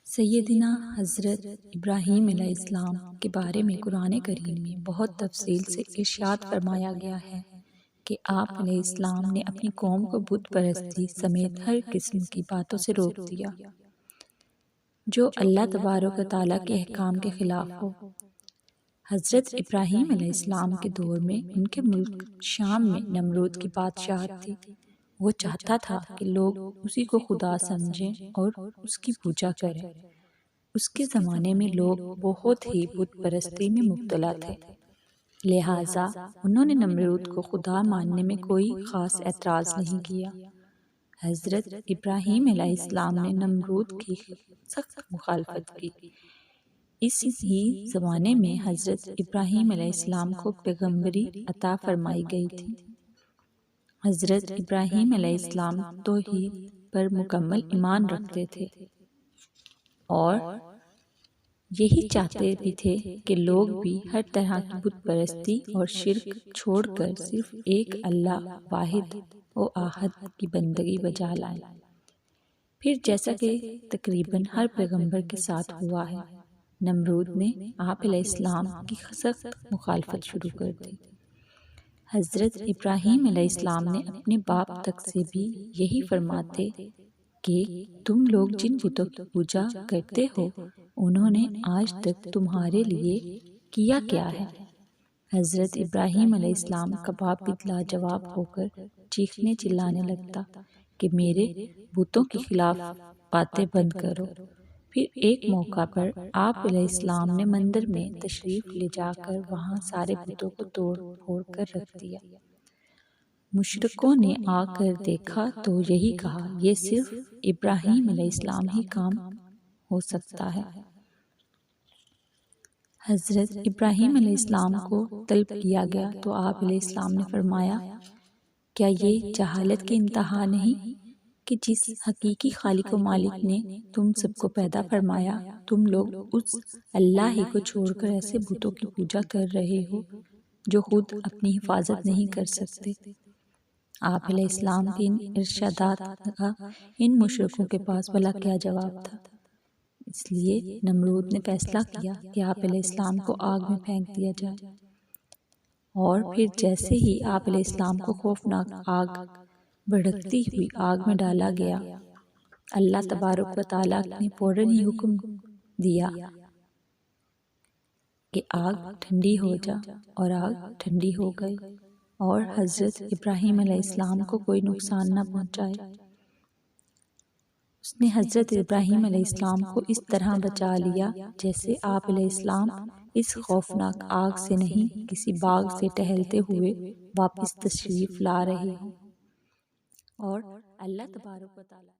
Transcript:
سیدنا حضرت ابراہیم علیہ السلام کے بارے میں قرآن کریم میں بہت تفصیل سے ارشاد فرمایا گیا ہے کہ آپ علیہ السلام نے اپنی قوم کو بت پرستی سمیت ہر قسم کی باتوں سے روک دیا جو اللہ تبارک و تعالیٰ کے احکام کے خلاف ہو۔ حضرت ابراہیم علیہ السلام کے دور میں ان کے ملک شام میں نمرود کی بادشاہت تھی۔ وہ چاہتا تھا کہ لوگ اسی کو خدا سمجھیں اور اس کی پوجا کریں۔ اس کے زمانے میں لوگ بہت ہی بت پرستی میں مبتلا تھے، لہٰذا انہوں نے نمرود کو خدا ماننے میں کوئی خاص اعتراض نہیں کیا۔ حضرت ابراہیم علیہ السلام نے نمرود کی سخت مخالفت کی۔ اس ہی زمانے میں حضرت ابراہیم علیہ السلام کو پیغمبری عطا فرمائی گئی تھی۔ حضرت ابراہیم علیہ السلام توحید پر مکمل ایمان رکھتے تھے اور یہی چاہتے بھی تھے کہ لوگ بھی ہر طرح کی بت پرستی اور شرک چھوڑ کر صرف ایک اللہ واحد و احد کی بندگی بجا لائیں۔ پھر جیسا کہ تقریباً ہر پیغمبر کے ساتھ ہوا ہے، نمرود نے آپ علیہ السلام کی سخت مخالفت شروع کر دی۔ حضرت ابراہیم علیہ السلام نے اپنے باپ تک سے بھی یہی فرماتے کہ تم لوگ جن بتوں کی پوجا کرتے ہو انہوں نے آج تک تمہارے لیے کیا کیا ہے؟ حضرت ابراہیم علیہ السلام کا باپ بھی لاجواب ہو کر چیخنے چلانے لگتا کہ میرے بتوں کے خلاف باتیں بند کرو۔ پھر ایک موقع پر آپ علیہ السلام نے مندر میں تشریف لے جا کر وہاں سارے بتوں کو توڑ پھوڑ کر رکھ دیا۔ مشرکوں نے آ کر دیکھا تو یہی کہا، یہ صرف ابراہیم علیہ السلام ہی کام ہو سکتا ہے۔ حضرت ابراہیم علیہ السلام کو طلب کیا گیا تو آپ علیہ السلام نے فرمایا، کیا یہ جہالت کی انتہا نہیں کہ جس حقیقی خالق و مالک نے تم سب کو پیدا فرمایا تم لوگ اس اللہ ہی کو چھوڑ کر ایسے بتوں کی پوجا کر رہے ہو جو خود اپنی حفاظت نہیں کر سکتے؟ آپ علیہ السلام کے ان ارشادات کا ان مشرکوں کے پاس بھلا کیا جواب تھا؟ اس لیے نمرود نے فیصلہ کیا کہ آپ علیہ السلام کو آگ میں پھینک دیا جائے، اور پھر جیسے ہی آپ علیہ السلام کو خوفناک آگ بھڑکتی ہوئی آگ میں ڈالا گیا، اللہ تبارک و تعالیٰ نے فوراً ہی حکم دیا کہ آگ ٹھنڈی ہو جا، اور آگ ٹھنڈی ہو گئی اور حضرت ابراہیم علیہ السلام کو کوئی نقصان نہ پہنچائے۔ اس نے حضرت ابراہیم علیہ السلام کو اس طرح بچا لیا جیسے آپ علیہ السلام اس خوفناک آگ سے نہیں کسی باغ سے ٹہلتے ہوئے واپس تشریف لا رہے ہوں، اور اللہ تبارک و تعالیٰ